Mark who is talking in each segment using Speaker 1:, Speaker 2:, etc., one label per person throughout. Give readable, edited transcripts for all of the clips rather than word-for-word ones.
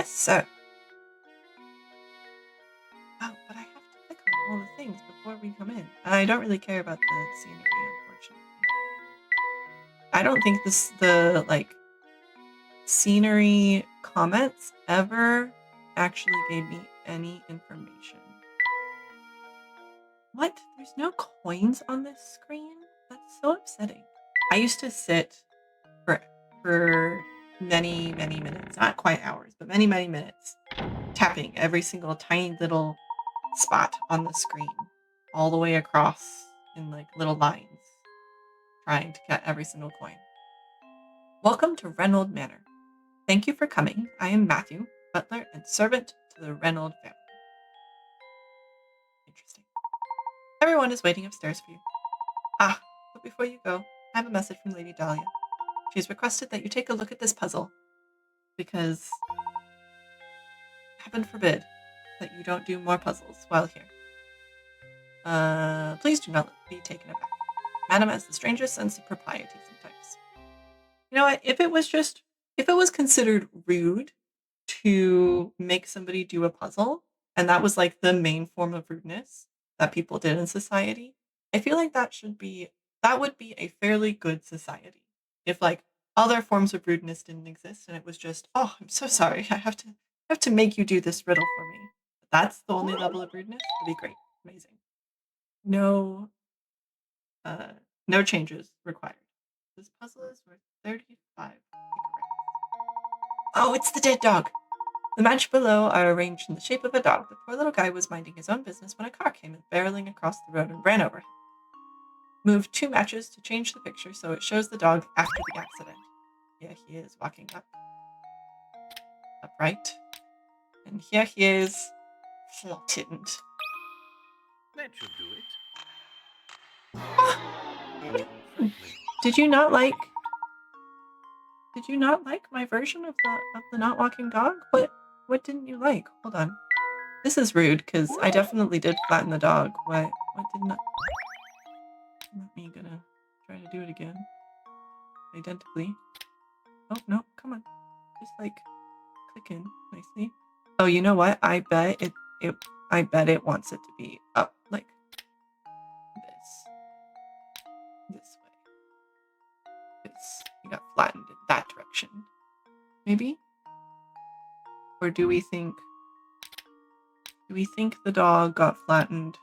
Speaker 1: Yes, sir. Oh, but I have to click on all the things before we come in. I don't really care about the scenery, unfortunately. I don't think the scenery comments ever actually gave me any information. What? There's no coins on this screen? That's so upsetting. I used to sit for many, many minutes, not quite hours, but many, many minutes, tapping every single tiny little spot on the screen, all the way across in like little lines, trying to get every single coin. Welcome to Reynold Manor. Thank you for coming. I am Matthew, butler and servant to the Reynold family. Interesting. Everyone is waiting upstairs for you. Ah, but before you go, I have a message from Lady Dahlia. She has requested that you take a look at this puzzle, because heaven forbid that you don't do more puzzles while here. Please do not be taken aback. Madam has the strangest sense of propriety sometimes. You know what? If it was considered rude to make somebody do a puzzle, and that was like the main form of rudeness that people did in society, I feel like that would be a fairly good society. If like other forms of rudeness didn't exist and it was just, oh, I'm so sorry, I have to make you do this riddle for me. That's the only level of rudeness, would be great. Amazing. No uh no changes required. This puzzle is worth 35 Oh, it's the dead dog. The match below are arranged in the shape of a dog. The poor little guy was minding his own business when a car came in, barreling across the road and ran over him. Move 2 matches to change the picture so it shows the dog after the accident. Here he is walking upright. And here he is flattened.
Speaker 2: That should do it.
Speaker 1: Ah, what do you mean? Did you not like my version of the not walking dog? What didn't you like? Hold on. This is rude because I definitely did flatten the dog. What didn't I? Let me gonna try to do it again. Identically. Oh no, come on. Just like click in nicely. Oh, you know what? I bet it wants it to be up like this way. It got flattened in that direction. Maybe? Or do we think the dog got flattened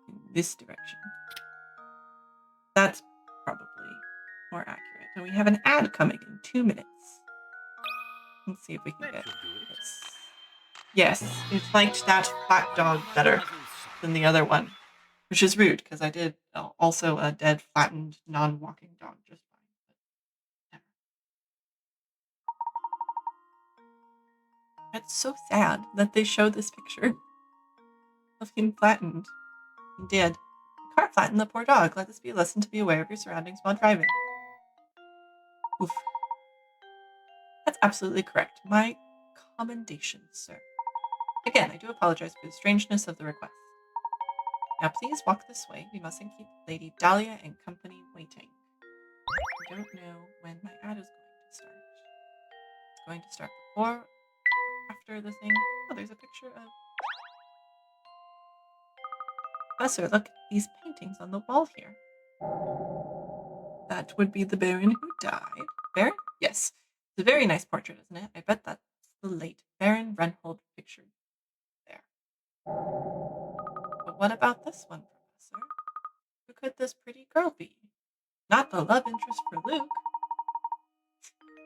Speaker 1: in this direction? That's probably more accurate. And we have an ad coming in 2 minutes. Let's see if we can get this. Yes, it liked that flat dog better than the other one, which is rude because I did also a dead, flattened, non-walking dog just fine. But it's so sad that they showed this picture of him flattened. He did. The car flattened the poor dog. Let this be a lesson to be aware of your surroundings while driving. Oof. That's absolutely correct. My commendations, sir. Again, I do apologize for the strangeness of the request. Now please walk this way. We mustn't keep Lady Dahlia and company waiting. I don't know when my ad is going to start. It's going to start before or after the thing. Oh, there's a picture of... Professor, look at these paintings on the wall here. That would be the Baron who died. Baron? Yes. It's a very nice portrait, isn't it? I bet that's the late Baron Renhold pictured there. But what about this one, Professor? Who could this pretty girl be? Not the love interest for Luke.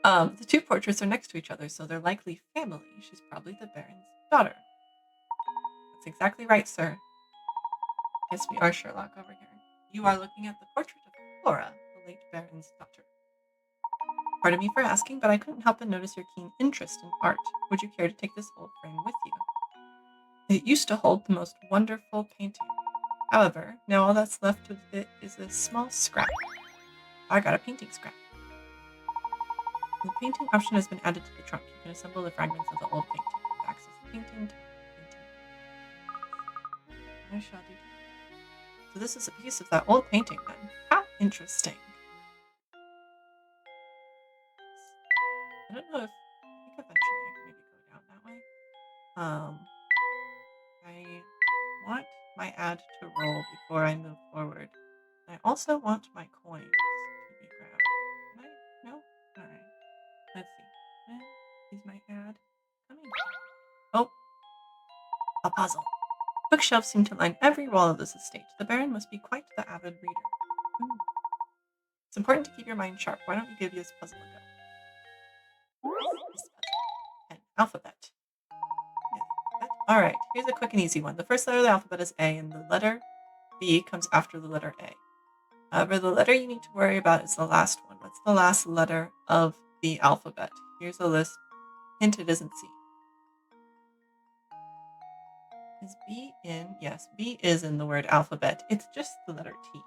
Speaker 1: The 2 portraits are next to each other, so they're likely family. She's probably the Baron's daughter. That's exactly right, sir. Yes, we are Sherlock over here. You are looking at the portrait of Flora, the late Baron's daughter. Pardon me for asking, but I couldn't help but notice your keen interest in art. Would you care to take this old frame with you? It used to hold the most wonderful painting. However, now all that's left of it is a small scrap. I got a painting scrap. The painting option has been added to the trunk. You can assemble the fragments of the old painting. Access the painting. I shall do that. So this is a piece of that old painting then. How interesting. I don't know if I think eventually I can Um, I want my ad to roll before I move forward. I also want my coins to be grabbed. Can I? No? Alright. Let's see. When is my ad coming? Oh, a puzzle. Bookshelves seem to line every wall of this estate. The Baron must be quite the avid reader. Ooh. It's important to keep your mind sharp. Why don't you give this puzzle a go? This puzzle. An alphabet. Alright, here's a quick and easy one. The first letter of the alphabet is A, and the letter B comes after the letter A. However, the letter you need to worry about is the last one. What's the last letter of the alphabet? Here's a list. Hint, it isn't C. Is B in? Yes, B is in the word alphabet. It's just the letter T.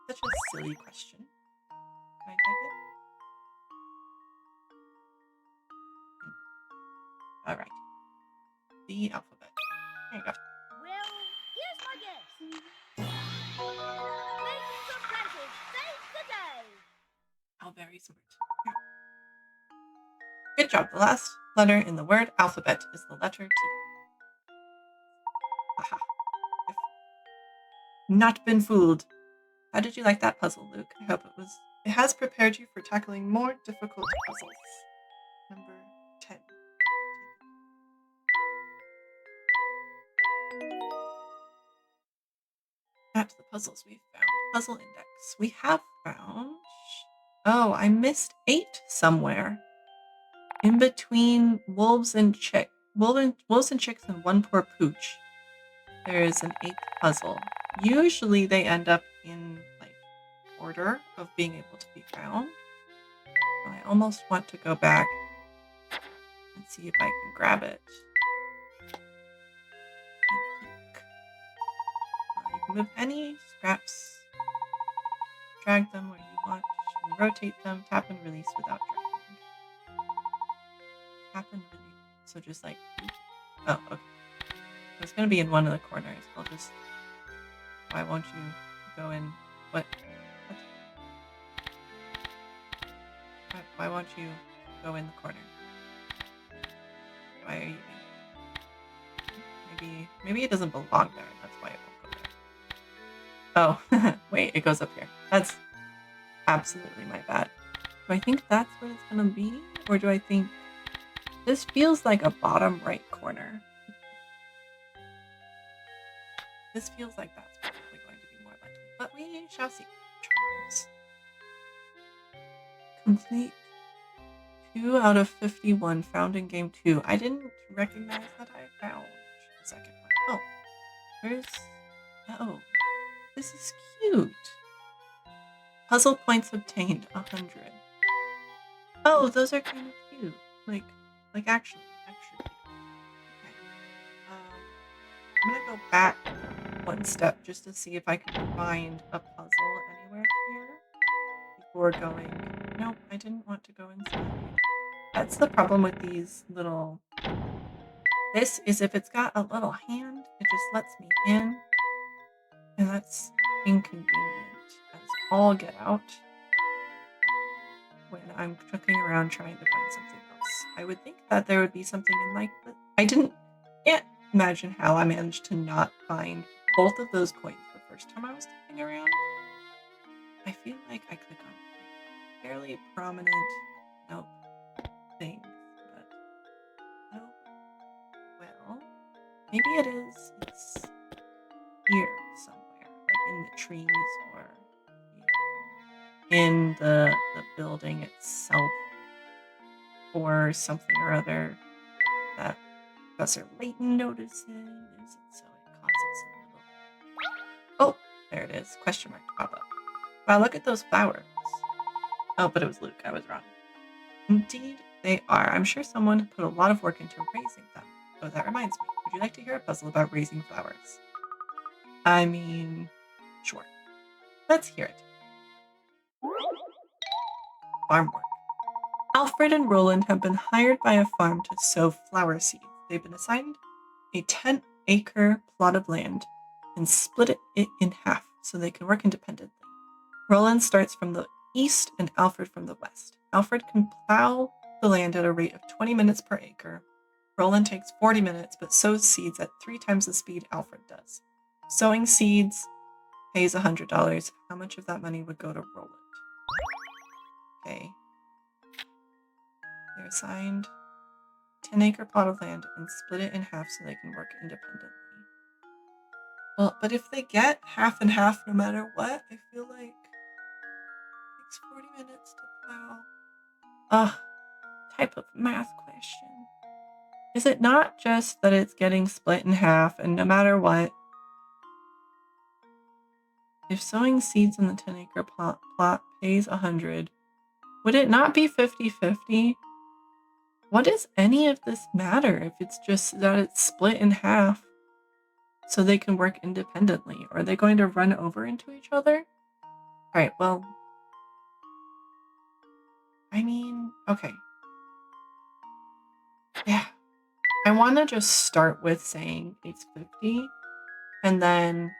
Speaker 1: Such a silly question. Can I type it? All right. The alphabet. There you go.
Speaker 3: Well, here's my guess. Layton's apprentice saves the day.
Speaker 1: Oh, very smart. Here. Good job. The last letter in the word alphabet is the letter T. Aha. I've not been fooled. How did you like that puzzle, Luke? I hope it has prepared you for tackling more difficult puzzles. Number 10. At the puzzles we've found. Puzzle index. We have found... Oh, I missed 8 somewhere. In between wolves and chicks. Wolves and chicks and one poor pooch. There is an 8th puzzle. Usually they end up in like order of being able to be found. So I almost want to go back and see if I can grab it. You can move any scraps, drag them where you want, and rotate them, tap and release without dragging. Tap and release. So just like, oh, okay. It's going to be in one of the corners. I'll just, why won't you go in, what? Why won't you go in the corner? Why are you maybe it doesn't belong there. That's why it won't go there. Oh, wait, it goes up here. That's absolutely my bad. Do I think that's what it's going to be? Or do I think this feels like a bottom right corner? This feels like that's probably going to be more likely. But we shall see. Charms. Complete 2 out of 51 found in game 2. I didn't recognize that I found the second one. Oh, where's... Oh, this is cute. Puzzle points obtained, 100. Oh, those are kind of cute. Like actually cute. Okay. I'm gonna go back one step just to see if I can find a puzzle anywhere here before going. Nope, I didn't want to go inside. That's the problem with these little... This is if it's got a little hand, it just lets me in. And that's inconvenient as all get out when I'm cooking around trying to find something else. I would think that there would be something in like... I can't imagine how I managed to not find both of those coins the first time I was cooking around. I feel like I click on like fairly prominent things, but oh well. Maybe it is. It's here somewhere, like in the trees or in the building itself, or something or other that Professor Layton notices. So it causes a little... Oh, there it is. Question mark to pop up. Wow, look at those flowers. Oh, but it was Luke. I was wrong. Indeed, they are. I'm sure someone put a lot of work into raising them. Oh, that reminds me. Would you like to hear a puzzle about raising flowers? I mean, sure. Let's hear it. Farm work. Alfred and Roland have been hired by a farm to sow flower seeds. They've been assigned a 10-acre plot of land and split it in half so they can work independently. Roland starts from the east and Alfred from the west. Alfred can plow the land at a rate of 20 minutes per acre. Roland takes 40 minutes, but sows seeds at 3 times the speed Alfred does. Sowing seeds pays $100. How much of that money would go to Roland? Okay. They're assigned 10-acre plot of land and split it in half so they can work independently. Well, but if they get half and half no matter what, I feel like it takes 40 minutes to plow. Type of math question. Is it not just that it's getting split in half and no matter what, if sowing seeds in the 10-acre plot pays 100, would it not be 50-50? What does any of this matter if it's just that it's split in half so they can work independently? Or are they going to run over into each other? All right, well, I mean, okay. Yeah. I want to just start with saying it's 50. And then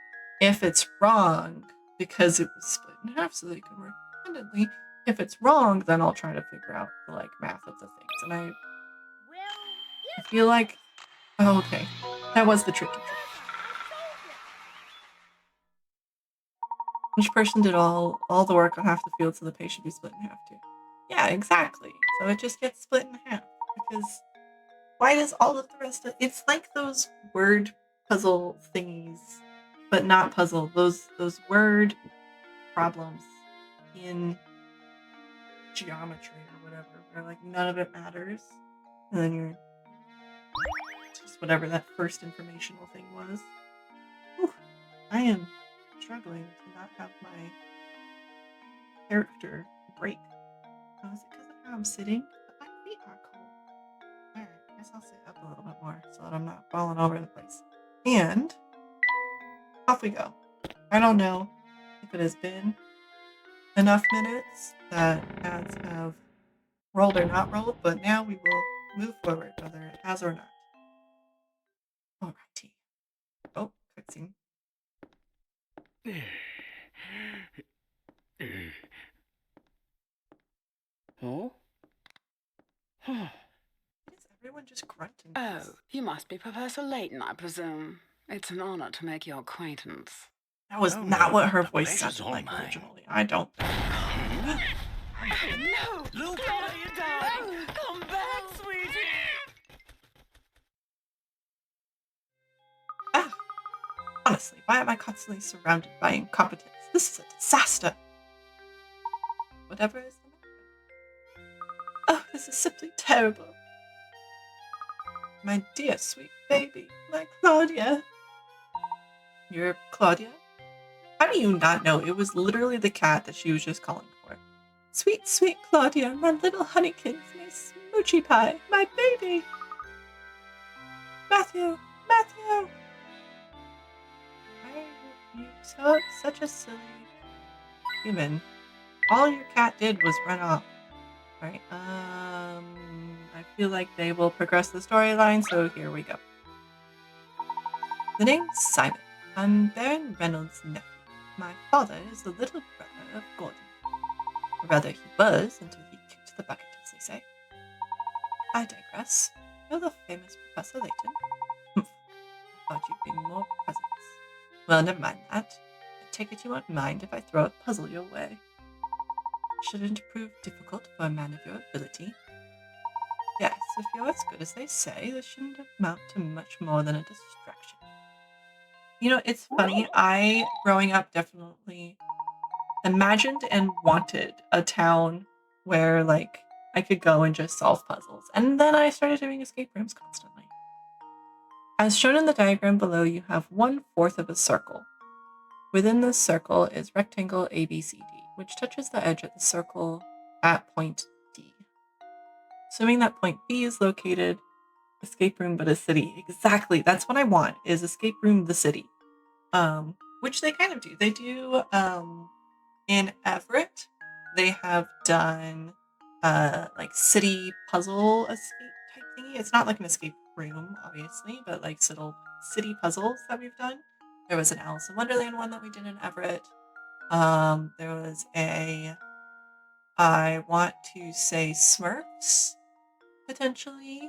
Speaker 1: if it's wrong, because it was split in half so they can work independently, if it's wrong, then I'll try to figure out the math of the things. And I feel like, oh, okay, that was the tricky trick. Each person did all the work on half the field, so the pay should be split in half too. Yeah, exactly. So it just gets split in half because why does all of the rest of it's like those word puzzle thingies, but not puzzle. Those word problems in geometry or whatever, where like none of it matters, and then you're just whatever that first informational thing was. Whew, I am struggling to not have my character break. Oh, is it because of how I'm sitting? But my feet are cold. Alright, I guess I'll sit up a little bit more so that I'm not falling over the place. And off we go. I don't know if it has been enough minutes that ads have rolled or not rolled, but now we will move forward, whether it has or not. Alrighty. Oh, cutscene.
Speaker 4: Oh?
Speaker 1: Is everyone just grunting?
Speaker 4: Oh, you must be Professor Layton, I presume. It's an honor to make your acquaintance.
Speaker 1: That was
Speaker 2: Oh,
Speaker 1: not
Speaker 2: no,
Speaker 1: what her
Speaker 2: the
Speaker 1: voice
Speaker 2: pleasure's
Speaker 1: sounded
Speaker 2: all
Speaker 1: like
Speaker 2: mine.
Speaker 1: originally. I don't.
Speaker 4: No!
Speaker 2: Luke!
Speaker 4: What are you doing? Come back, sweetie!
Speaker 1: Ah, honestly, why am I constantly surrounded by incompetence? This is a disaster. Whatever is the matter? Oh, this is simply terrible. My dear sweet baby, my Claudia. You're Claudia? How do you not know? It was literally the cat that she was just calling for. Sweet, sweet Claudia, my little honeykins, my smoochy pie, my baby. Matthew, Matthew. Why are you such a silly human? All your cat did was run off. Alright, I feel like they will progress the storyline, so here we go. The name's Simon. I'm Baron Reynolds' nephew. My father is the little brother of Gordon. Or rather, he was until he kicked the bucket, as they say. I digress. You're the famous Professor Layton. Humph. I thought you'd be more presents. Well, never mind that. I take it you won't mind if I throw a puzzle your way. Shouldn't prove difficult for a man of your ability. Yes, if you're as good as they say, this shouldn't amount to much more than a distraction. You know, it's funny. I, growing up, definitely imagined and wanted a town where, like, I could go and just solve puzzles. And then I started doing escape rooms constantly. As shown in the diagram below, you have 1/4 of a circle. Within this circle is rectangle ABCD, which touches the edge of the circle at point D. Assuming that point B is located, escape room but a city. Exactly, that's what I want, is escape room the city. Which they kind of do. They do, in Everett, they have done, like city puzzle escape type thingy. It's not like an escape room, obviously, but like city puzzles that we've done. There was an Alice in Wonderland one that we did in Everett. There was I want to say Smurfs, potentially.